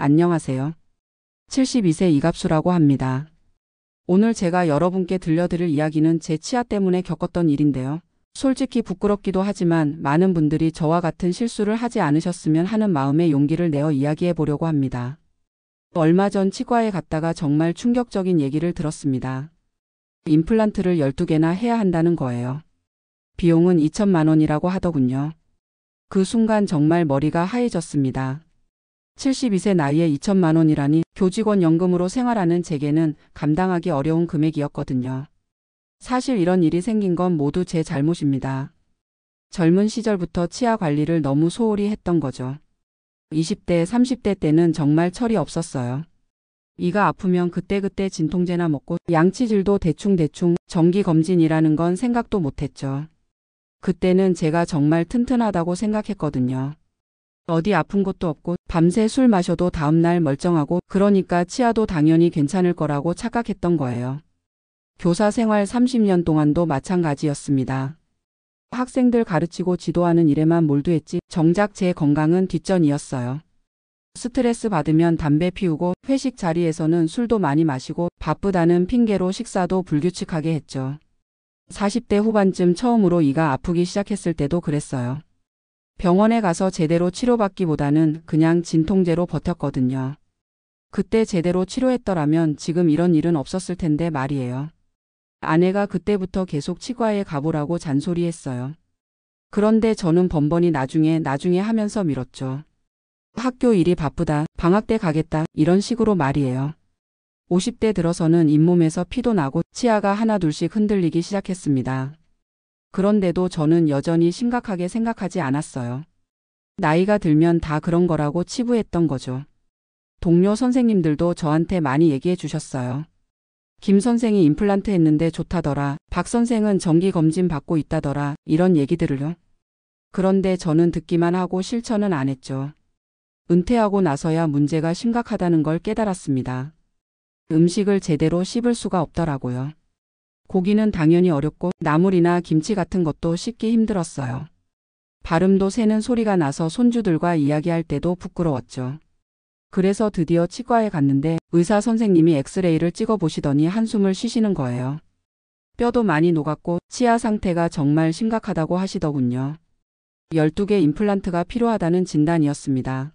안녕하세요. 72세 이갑수라고 합니다. 오늘 제가 여러분께 들려드릴 이야기는 제 치아 때문에 겪었던 일인데요. 솔직히 부끄럽기도 하지만 많은 분들이 저와 같은 실수를 하지 않으셨으면 하는 마음에 용기를 내어 이야기해 보려고 합니다. 얼마 전 치과에 갔다가 정말 충격적인 얘기를 들었습니다. 임플란트를 12개나 해야 한다는 거예요. 비용은 2천만 원이라고 하더군요. 그 순간 정말 머리가 하얘졌습니다. 72세 나이에 2천만 원이라니 교직원 연금으로 생활하는 제게는 감당하기 어려운 금액이었거든요. 사실 이런 일이 생긴 건 모두 제 잘못입니다. 젊은 시절부터 치아 관리를 너무 소홀히 했던 거죠. 20대, 30대 때는 정말 철이 없었어요. 이가 아프면 그때그때 진통제나 먹고 양치질도 대충대충 정기검진이라는 건 생각도 못했죠. 그때는 제가 정말 튼튼하다고 생각했거든요. 어디 아픈 곳도 없고 밤새 술 마셔도 다음날 멀쩡하고 그러니까 치아도 당연히 괜찮을 거라고 착각했던 거예요. 교사 생활 30년 동안도 마찬가지였습니다. 학생들 가르치고 지도하는 일에만 몰두했지 정작 제 건강은 뒷전이었어요. 스트레스 받으면 담배 피우고 회식 자리에서는 술도 많이 마시고 바쁘다는 핑계로 식사도 불규칙하게 했죠. 40대 후반쯤 처음으로 이가 아프기 시작했을 때도 그랬어요. 병원에 가서 제대로 치료받기보다는 그냥 진통제로 버텼거든요. 그때 제대로 치료했더라면 지금 이런 일은 없었을 텐데 말이에요. 아내가 그때부터 계속 치과에 가보라고 잔소리했어요. 그런데 저는 번번이 나중에 하면서 미뤘죠. 학교 일이 바쁘다, 방학 때 가겠다 이런 식으로 말이에요. 50대 들어서는 잇몸에서 피도 나고 치아가 하나둘씩 흔들리기 시작했습니다. 그런데도 저는 여전히 심각하게 생각하지 않았어요. 나이가 들면 다 그런 거라고 치부했던 거죠. 동료 선생님들도 저한테 많이 얘기해 주셨어요. 김 선생이 임플란트 했는데 좋다더라. 박 선생은 정기검진 받고 있다더라. 이런 얘기들을요. 그런데 저는 듣기만 하고 실천은 안 했죠. 은퇴하고 나서야 문제가 심각하다는 걸 깨달았습니다. 음식을 제대로 씹을 수가 없더라고요. 고기는 당연히 어렵고 나물이나 김치 같은 것도 씹기 힘들었어요. 발음도 새는 소리가 나서 손주들과 이야기할 때도 부끄러웠죠. 그래서 드디어 치과에 갔는데 의사 선생님이 엑스레이를 찍어보시더니 한숨을 쉬시는 거예요. 뼈도 많이 녹았고 치아 상태가 정말 심각하다고 하시더군요. 12개 임플란트가 필요하다는 진단이었습니다.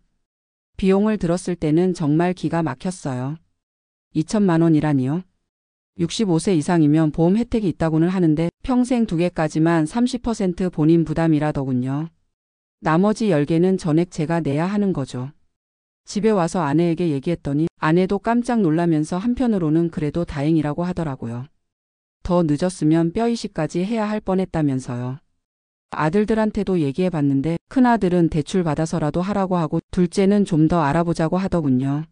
비용을 들었을 때는 정말 기가 막혔어요. 2천만 원이라니요? 65세 이상이면 보험 혜택이 있다고는 하는데 평생 2개까지만 30% 본인 부담이라더군요. 나머지 10개는 전액 제가 내야 하는 거죠. 집에 와서 아내에게 얘기했더니 아내도 깜짝 놀라면서 한편으로는 그래도 다행이라고 하더라고요. 더 늦었으면 뼈 이식까지 해야 할 뻔했다면서요. 아들들한테도 얘기해봤는데 큰아들은 대출 받아서라도 하라고 하고 둘째는 좀 더 알아보자고 하더군요.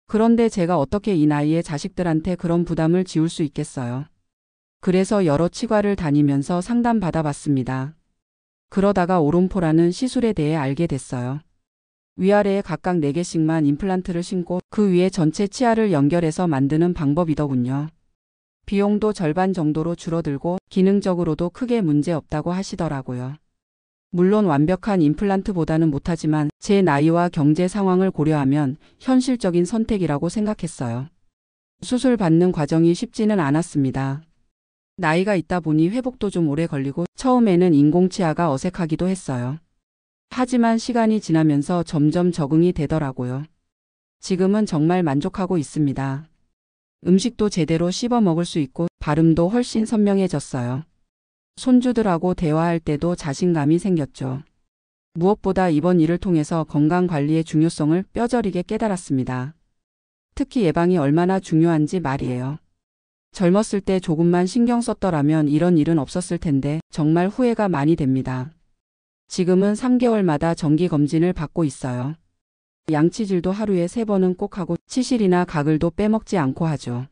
그런데 제가 어떻게 이 나이에 자식들한테 그런 부담을 지울 수 있겠어요. 그래서 여러 치과를 다니면서 상담 받아봤습니다. 그러다가 오론포라는 시술에 대해 알게 됐어요. 위아래에 각각 4개씩만 임플란트를 심고 그 위에 전체 치아를 연결해서 만드는 방법이더군요. 비용도 절반 정도로 줄어들고 기능적으로도 크게 문제 없다고 하시더라고요. 물론 완벽한 임플란트보다는 못하지만 제 나이와 경제 상황을 고려하면 현실적인 선택이라고 생각했어요. 수술 받는 과정이 쉽지는 않았습니다. 나이가 있다 보니 회복도 좀 오래 걸리고 처음에는 인공치아가 어색하기도 했어요. 하지만 시간이 지나면서 점점 적응이 되더라고요. 지금은 정말 만족하고 있습니다. 음식도 제대로 씹어 먹을 수 있고 발음도 훨씬 선명해졌어요. 손주들하고 대화할 때도 자신감이 생겼죠. 무엇보다 이번 일을 통해서 건강관리의 중요성을 뼈저리게 깨달았습니다. 특히 예방이 얼마나 중요한지 말이에요. 젊었을 때 조금만 신경 썼더라면 이런 일은 없었을 텐데 정말 후회가 많이 됩니다. 지금은 3개월마다 정기검진을 받고 있어요. 양치질도 하루에 3번은 꼭 하고 치실이나 가글도 빼먹지 않고 하죠.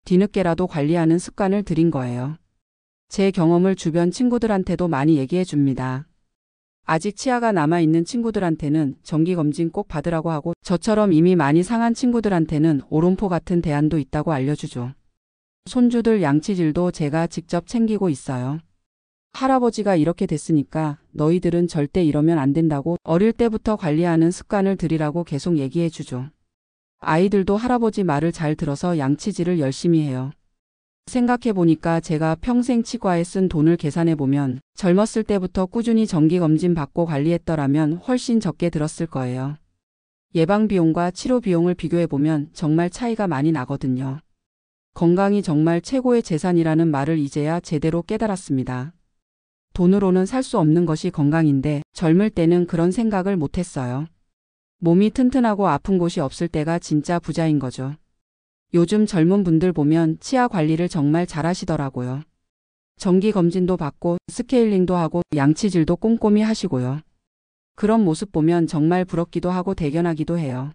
뒤늦게라도 관리하는 습관을 들인 거예요. 제 경험을 주변 친구들한테도 많이 얘기해 줍니다. 아직 치아가 남아있는 친구들한테는 정기검진 꼭 받으라고 하고 저처럼 이미 많이 상한 친구들한테는 오론포 같은 대안도 있다고 알려주죠. 손주들 양치질도 제가 직접 챙기고 있어요. 할아버지가 이렇게 됐으니까 너희들은 절대 이러면 안 된다고 어릴 때부터 관리하는 습관을 들이라고 계속 얘기해 주죠. 아이들도 할아버지 말을 잘 들어서 양치질을 열심히 해요. 생각해 보니까 제가 평생 치과에 쓴 돈을 계산해 보면 젊었을 때부터 꾸준히 정기검진 받고 관리했더라면 훨씬 적게 들었을 거예요. 예방비용과 치료비용을 비교해 보면 정말 차이가 많이 나거든요. 건강이 정말 최고의 재산이라는 말을 이제야 제대로 깨달았습니다. 돈으로는 살 수 없는 것이 건강인데 젊을 때는 그런 생각을 못했어요. 몸이 튼튼하고 아픈 곳이 없을 때가 진짜 부자인 거죠. 요즘 젊은 분들 보면 치아 관리를 정말 잘하시더라고요. 정기검진도 받고 스케일링도 하고 양치질도 꼼꼼히 하시고요. 그런 모습 보면 정말 부럽기도 하고 대견하기도 해요.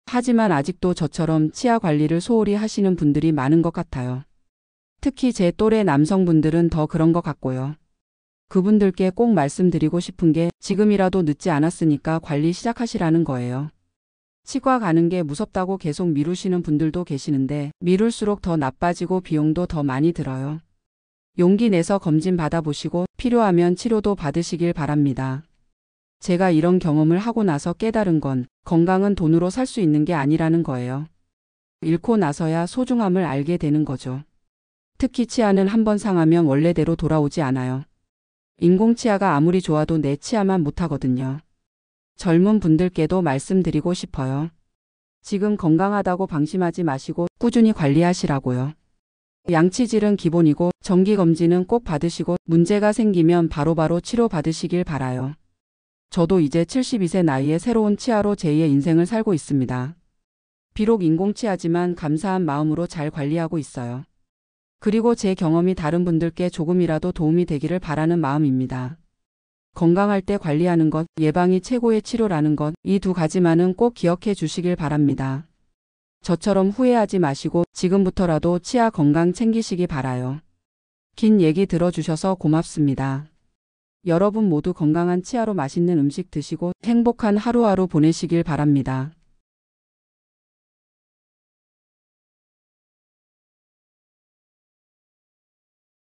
하지만 아직도 저처럼 치아 관리를 소홀히 하시는 분들이 많은 것 같아요. 특히 제 또래 남성분들은 더 그런 것 같고요. 그분들께 꼭 말씀드리고 싶은 게 지금이라도 늦지 않았으니까 관리 시작하시라는 거예요. 치과 가는 게 무섭다고 계속 미루시는 분들도 계시는데 미룰수록 더 나빠지고 비용도 더 많이 들어요. 용기 내서 검진 받아보시고 필요하면 치료도 받으시길 바랍니다. 제가 이런 경험을 하고 나서 깨달은 건 건강은 돈으로 살 수 있는 게 아니라는 거예요. 잃고 나서야 소중함을 알게 되는 거죠. 특히 치아는 한번 상하면 원래대로 돌아오지 않아요. 인공치아가 아무리 좋아도 내 치아만 못하거든요. 젊은 분들께도 말씀드리고 싶어요. 지금 건강하다고 방심하지 마시고 꾸준히 관리하시라고요. 양치질은 기본이고 정기검진은 꼭 받으시고 문제가 생기면 바로바로 치료받으시길 바라요. 저도 이제 72세 나이에 새로운 치아로 제2의 인생을 살고 있습니다. 비록 인공치아지만 감사한 마음으로 잘 관리하고 있어요. 그리고 제 경험이 다른 분들께 조금이라도 도움이 되기를 바라는 마음입니다. 건강할 때 관리하는 것, 예방이 최고의 치료라는 것, 이 두 가지만은 꼭 기억해 주시길 바랍니다. 저처럼 후회하지 마시고 지금부터라도 치아 건강 챙기시기 바라요. 긴 얘기 들어주셔서 고맙습니다. 여러분 모두 건강한 치아로 맛있는 음식 드시고 행복한 하루하루 보내시길 바랍니다.